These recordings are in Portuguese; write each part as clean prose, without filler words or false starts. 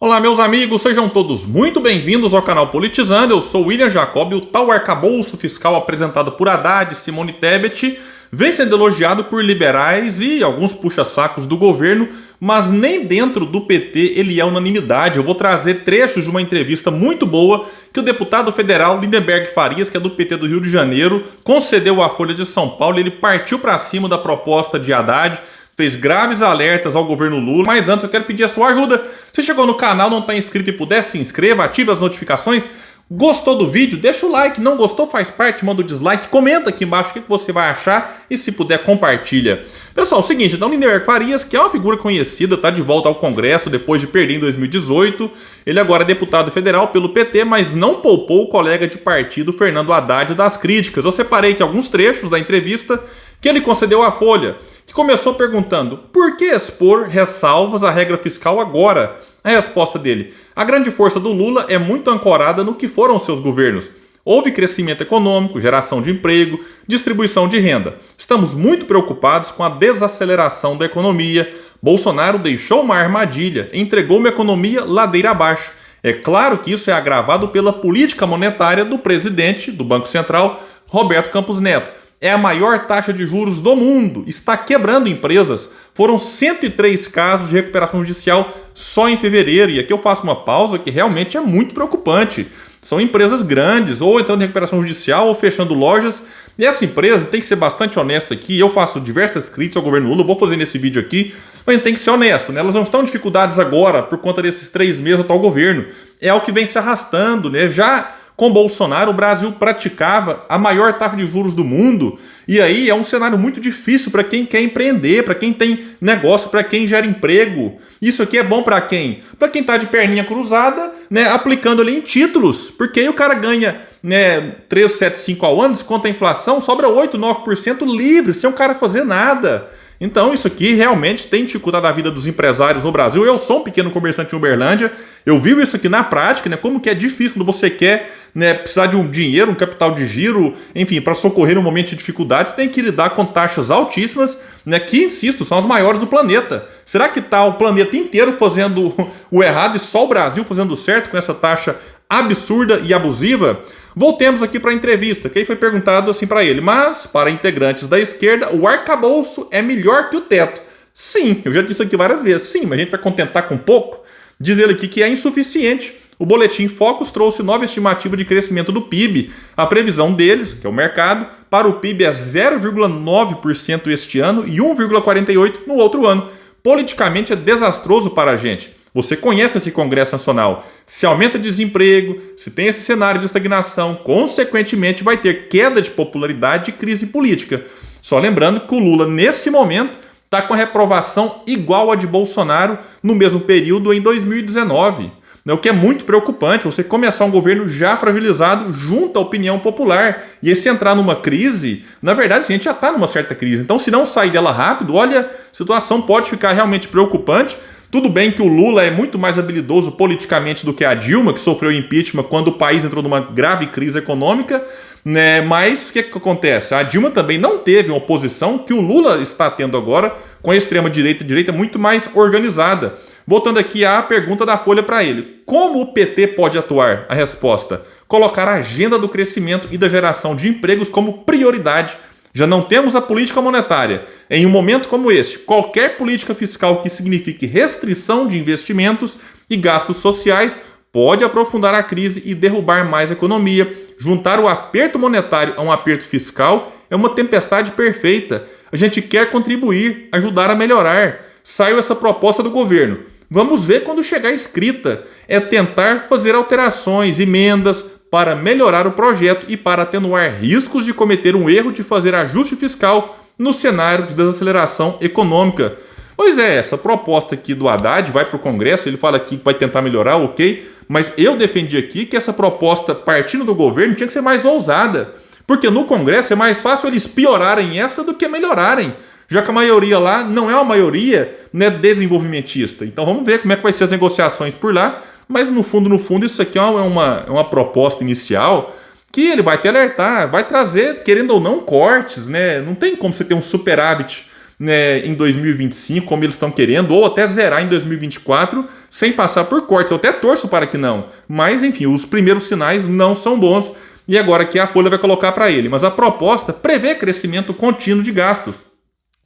Olá, meus amigos, sejam todos muito bem-vindos ao canal Politizando. Eu sou William Jacob e o tal arcabouço fiscal apresentado por Haddad e Simone Tebet vem sendo elogiado por liberais e alguns puxa-sacos do governo, mas nem dentro do PT ele é unanimidade. Eu vou trazer trechos de uma entrevista muito boa que o deputado federal Lindenberg Farias, que é do PT do Rio de Janeiro, concedeu à Folha de São Paulo. Ele partiu para cima da proposta de Haddad, fez graves alertas ao governo Lula. Mas antes eu quero pedir a sua ajuda. Se chegou no canal, não está inscrito e puder, se inscreva, ative as notificações. Gostou do vídeo? Deixa o like. Não gostou? Faz parte, manda o dislike. Comenta aqui embaixo o que você vai achar e, se puder, compartilha. Pessoal, é o seguinte, então Lindenberg Farias, que é uma figura conhecida, está de volta ao Congresso depois de perder em 2018. Ele agora é deputado federal pelo PT, mas não poupou o colega de partido Fernando Haddad das críticas. Eu separei aqui alguns trechos da entrevista que ele concedeu à Folha, que começou perguntando: por que expor ressalvas à regra fiscal agora? A resposta dele: a grande força do Lula é muito ancorada no que foram seus governos. Houve crescimento econômico, geração de emprego, distribuição de renda. Estamos muito preocupados com a desaceleração da economia. Bolsonaro deixou uma armadilha, entregou uma economia ladeira abaixo. É claro que isso é agravado pela política monetária do presidente do Banco Central, Roberto Campos Neto. É a maior taxa de juros do mundo, está quebrando empresas. Foram 103 casos de recuperação judicial só em fevereiro. E aqui eu faço uma pausa que realmente é muito preocupante. São empresas grandes, ou entrando em recuperação judicial, ou fechando lojas. E essa empresa, tem que ser bastante honesto aqui, eu faço diversas críticas ao governo Lula, vou fazer nesse vídeo aqui, mas a gente tem que ser honesto, né? Elas não estão em dificuldades agora por conta desses 3 meses do atual governo. É o que vem se arrastando, né? Já com Bolsonaro, o Brasil praticava a maior taxa de juros do mundo. E aí é um cenário muito difícil para quem quer empreender, para quem tem negócio, para quem gera emprego. Isso aqui é bom para quem? Para quem está de perninha cruzada, né, aplicando ali em títulos. Porque aí o cara ganha, né, 3,75 ao ano, desconta a inflação, sobra 8, 9% livre, sem o cara fazer nada. Então isso aqui realmente tem dificultado a vida dos empresários no Brasil. Eu sou um pequeno comerciante em Uberlândia, eu vivo isso aqui na prática, né? Como que é difícil quando você quer, né, precisar de um dinheiro, um capital de giro, enfim, para socorrer no momento de dificuldades, tem que lidar com taxas altíssimas, né, que, insisto, são as maiores do planeta. Será que está o planeta inteiro fazendo o errado e só o Brasil fazendo certo com essa taxa absurda e abusiva? Voltemos aqui para a entrevista, que aí foi perguntado assim para ele: mas para integrantes da esquerda, o arcabouço é melhor que o teto. Sim, eu já disse aqui várias vezes, sim, mas a gente vai contentar com pouco? Diz ele aqui que é insuficiente. O Boletim Focus trouxe nova estimativa de crescimento do PIB. A previsão deles, que é o mercado, para o PIB é 0,9% este ano e 1,48% no outro ano. Politicamente é desastroso para a gente. Você conhece esse Congresso Nacional. Se aumenta desemprego, se tem esse cenário de estagnação, consequentemente vai ter queda de popularidade e crise política. Só lembrando que o Lula, nesse momento, está com a reprovação igual a de Bolsonaro no mesmo período em 2019. O que é muito preocupante, você começar um governo já fragilizado junto à opinião popular. E esse entrar numa crise, na verdade a gente já está numa certa crise. Então, se não sair dela rápido, olha, a situação pode ficar realmente preocupante. Tudo bem que o Lula é muito mais habilidoso politicamente do que a Dilma, que sofreu impeachment quando o país entrou numa grave crise econômica, né? Mas o que acontece? A Dilma também não teve uma oposição que o Lula está tendo agora, com a extrema-direita muito mais organizada. Voltando aqui à pergunta da Folha para ele: como o PT pode atuar? A resposta: colocar a agenda do crescimento e da geração de empregos como prioridade. Já não temos a política monetária. Em um momento como este, qualquer política fiscal que signifique restrição de investimentos e gastos sociais pode aprofundar a crise e derrubar mais a economia. Juntar o aperto monetário a um aperto fiscal é uma tempestade perfeita. A gente quer contribuir, ajudar a melhorar. Saiu essa proposta do governo. Vamos ver quando chegar escrita. É tentar fazer alterações, emendas, para melhorar o projeto e para atenuar riscos de cometer um erro de fazer ajuste fiscal no cenário de desaceleração econômica. Pois é, essa proposta aqui do Haddad vai para o Congresso, ele fala aqui que vai tentar melhorar, ok, mas eu defendi aqui que essa proposta, partindo do governo, tinha que ser mais ousada, porque no Congresso é mais fácil eles piorarem essa do que melhorarem, já que a maioria lá não é uma maioria, né, desenvolvimentista. Então vamos ver como é que vai ser as negociações por lá. Mas no fundo, isso aqui é uma proposta inicial que ele vai te alertar, vai trazer, querendo ou não, cortes, né? Não tem como você ter um superávit né, em 2025, como eles estão querendo, ou até zerar em 2024, sem passar por cortes. Eu até torço para que não. Mas, enfim, os primeiros sinais não são bons. E agora que a Folha vai colocar para ele. Mas a proposta prevê crescimento contínuo de gastos.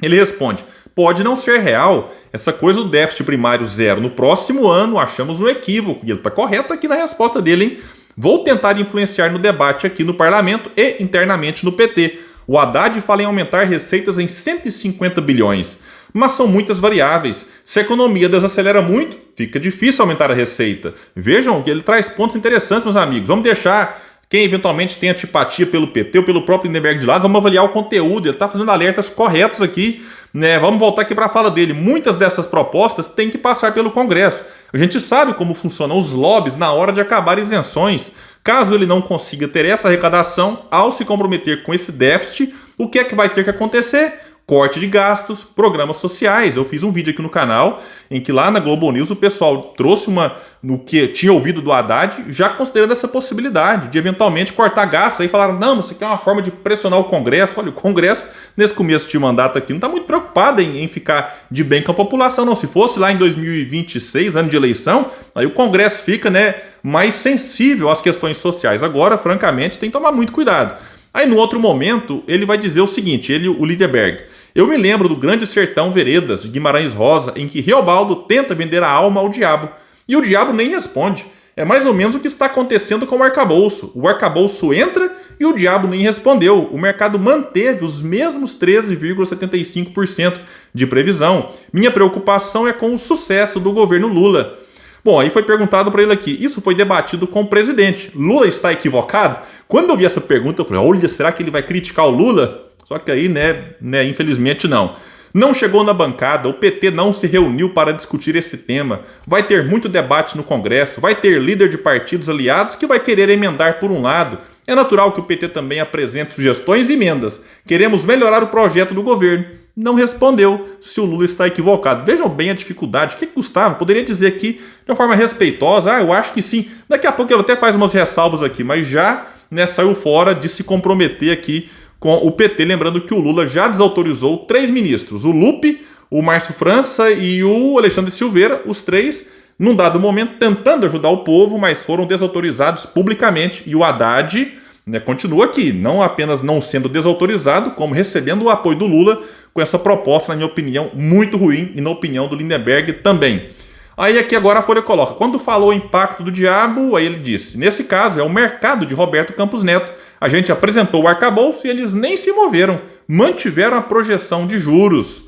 Ele responde: pode não ser real essa coisa do déficit primário zero no próximo ano, achamos um equívoco. E ele está correto aqui na resposta dele, hein? Vou tentar influenciar no debate aqui no parlamento e internamente no PT. O Haddad fala em aumentar receitas em 150 bilhões. Mas são muitas variáveis. Se a economia desacelera muito, fica difícil aumentar a receita. Vejam que ele traz pontos interessantes, meus amigos. Vamos deixar quem eventualmente tem antipatia pelo PT ou pelo próprio Lindenberg de lado, vamos avaliar o conteúdo. Ele está fazendo alertas corretos aqui, né? Vamos voltar aqui para a fala dele. Muitas dessas propostas têm que passar pelo Congresso. A gente sabe como funcionam os lobbies na hora de acabar isenções. Caso ele não consiga ter essa arrecadação, ao se comprometer com esse déficit, o que é que vai ter que acontecer? Corte de gastos, programas sociais. Eu fiz um vídeo aqui no canal em que lá na Globo News o pessoal trouxe no que tinha ouvido do Haddad, já considerando essa possibilidade de eventualmente cortar gastos. Aí falaram, não, isso aqui é uma forma de pressionar o Congresso. Olha, o Congresso, nesse começo de mandato aqui, não está muito preocupado em ficar de bem com a população, não. Se fosse lá em 2026, ano de eleição, aí o Congresso fica, né, mais sensível às questões sociais. Agora, francamente, tem que tomar muito cuidado. Aí, no outro momento, ele vai dizer o seguinte, o Lindenberg: eu me lembro do Grande Sertão Veredas, de Guimarães Rosa, em que Reobaldo tenta vender a alma ao diabo. E o diabo nem responde. É mais ou menos o que está acontecendo com o arcabouço. O arcabouço entra e o diabo nem respondeu. O mercado manteve os mesmos 13,75% de previsão. Minha preocupação é com o sucesso do governo Lula. Bom, aí foi perguntado para ele aqui, isso foi debatido com o presidente. Lula está equivocado? Quando eu vi essa pergunta, eu falei, olha, será que ele vai criticar o Lula? Só que aí, né, infelizmente não. Não chegou na bancada, o PT não se reuniu para discutir esse tema. Vai ter muito debate no Congresso, vai ter líder de partidos aliados que vai querer emendar por um lado. É natural que o PT também apresente sugestões e emendas. Queremos melhorar o projeto do governo. Não respondeu se o Lula está equivocado. Vejam bem a dificuldade. O que Gustavo poderia dizer aqui de uma forma respeitosa? Eu acho que sim. Daqui a pouco ele até faz umas ressalvas aqui, mas já, né, saiu fora de se comprometer aqui com o PT. Lembrando que o Lula já desautorizou 3 ministros. O Lupe, o Márcio França e o Alexandre Silveira. Os 3, num dado momento, tentando ajudar o povo, mas foram desautorizados publicamente. E o Haddad, né, continua aqui, não apenas não sendo desautorizado, como recebendo o apoio do Lula com essa proposta, na minha opinião, muito ruim, e na opinião do Lindenberg também. Aí aqui agora a Folha coloca, quando falou o impacto do diabo, aí ele disse, nesse caso é o mercado de Roberto Campos Neto. A gente apresentou o arcabouço e eles nem se moveram, mantiveram a projeção de juros.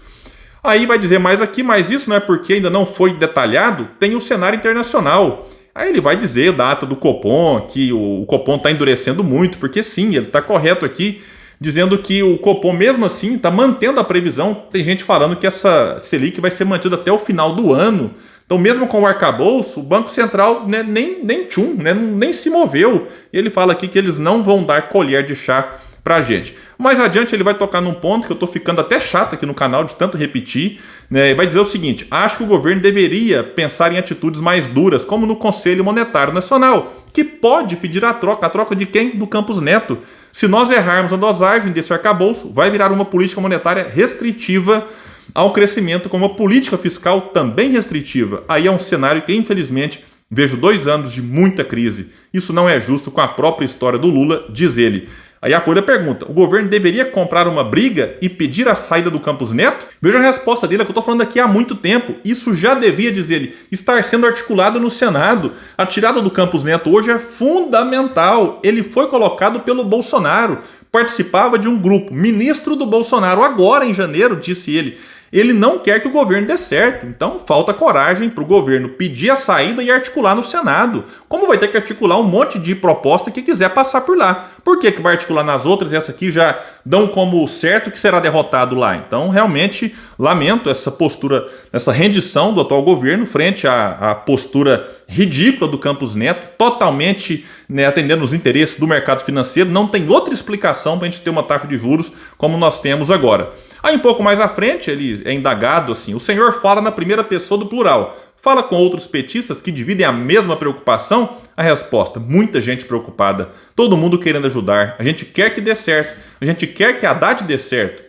Aí vai dizer mais aqui, mas isso não é porque ainda não foi detalhado, tem o cenário internacional. Aí ele vai dizer da ata do Copom, que o Copom está endurecendo muito, porque sim, ele está correto aqui, dizendo que o Copom mesmo assim está mantendo a previsão. Tem gente falando que essa Selic vai ser mantida até o final do ano. Então mesmo com o arcabouço, o Banco Central, né, nem se moveu. Ele fala aqui que eles não vão dar colher de chá pra gente. Mais adiante ele vai tocar num ponto que eu tô ficando até chato aqui no canal de tanto repetir, né? E vai dizer o seguinte, acho que o governo deveria pensar em atitudes mais duras, como no Conselho Monetário Nacional, que pode pedir a troca de quem? Do Campos Neto. Se nós errarmos a dosagem desse arcabouço, vai virar uma política monetária restritiva ao crescimento, com uma política fiscal também restritiva. Aí é um cenário que, infelizmente, vejo 2 anos de muita crise. Isso não é justo com a própria história do Lula, diz ele. Aí a Folha pergunta, o governo deveria comprar uma briga e pedir a saída do Campos Neto? Veja a resposta dele, é que eu estou falando aqui há muito tempo. Isso já devia, diz ele, estar sendo articulado no Senado. A tirada do Campos Neto hoje é fundamental. Ele foi colocado pelo Bolsonaro, participava de um grupo, ministro do Bolsonaro, agora em janeiro, disse ele. Ele não quer que o governo dê certo, então falta coragem para o governo pedir a saída e articular no Senado. Como vai ter que articular um monte de proposta que quiser passar por lá? Por que vai articular nas outras e essa aqui já dão como certo que será derrotado lá? Então, realmente, lamento essa postura, essa rendição do atual governo frente à postura ridícula do Campos Neto, totalmente, né, atendendo os interesses do mercado financeiro. Não tem outra explicação para a gente ter uma taxa de juros como nós temos agora. Aí um pouco mais à frente ele é indagado assim, o senhor fala na primeira pessoa do plural, fala com outros petistas que dividem a mesma preocupação? A resposta, muita gente preocupada, todo mundo querendo ajudar, a gente quer que dê certo, a gente quer que a Haddad dê certo,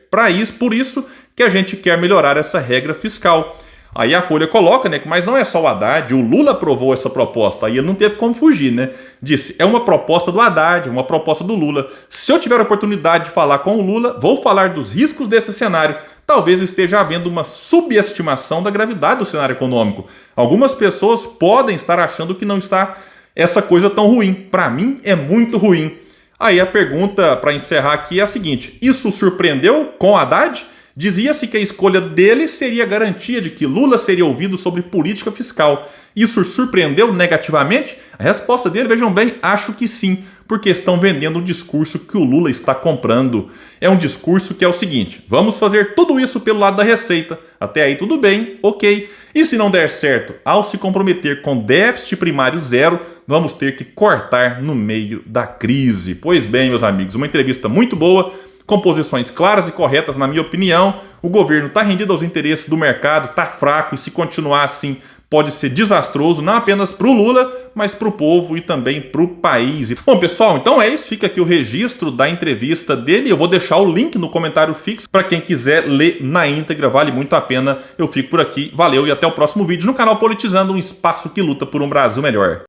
por isso que a gente quer melhorar essa regra fiscal. Aí a Folha coloca, né, mas não é só o Haddad, o Lula aprovou essa proposta, aí ele não teve como fugir, né? Disse, é uma proposta do Haddad, uma proposta do Lula. Se eu tiver a oportunidade de falar com o Lula, vou falar dos riscos desse cenário. Talvez esteja havendo uma subestimação da gravidade do cenário econômico. Algumas pessoas podem estar achando que não está essa coisa tão ruim. Para mim, é muito ruim. Aí a pergunta para encerrar aqui é a seguinte, isso surpreendeu com Haddad? Dizia-se que a escolha dele seria garantia de que Lula seria ouvido sobre política fiscal. Isso surpreendeu negativamente? A resposta dele, vejam bem, acho que sim, porque estão vendendo um discurso que o Lula está comprando. É um discurso que é o seguinte, vamos fazer tudo isso pelo lado da receita. Até aí tudo bem, ok. E se não der certo, ao se comprometer com déficit primário zero, vamos ter que cortar no meio da crise. Pois bem, meus amigos, uma entrevista muito boa, com posições claras e corretas, na minha opinião. O governo está rendido aos interesses do mercado, está fraco e se continuar assim pode ser desastroso, não apenas para o Lula, mas para o povo e também para o país. Bom, pessoal, então é isso. Fica aqui o registro da entrevista dele. Eu vou deixar o link no comentário fixo para quem quiser ler na íntegra. Vale muito a pena. Eu fico por aqui. Valeu e até o próximo vídeo no canal Politizando, um espaço que luta por um Brasil melhor.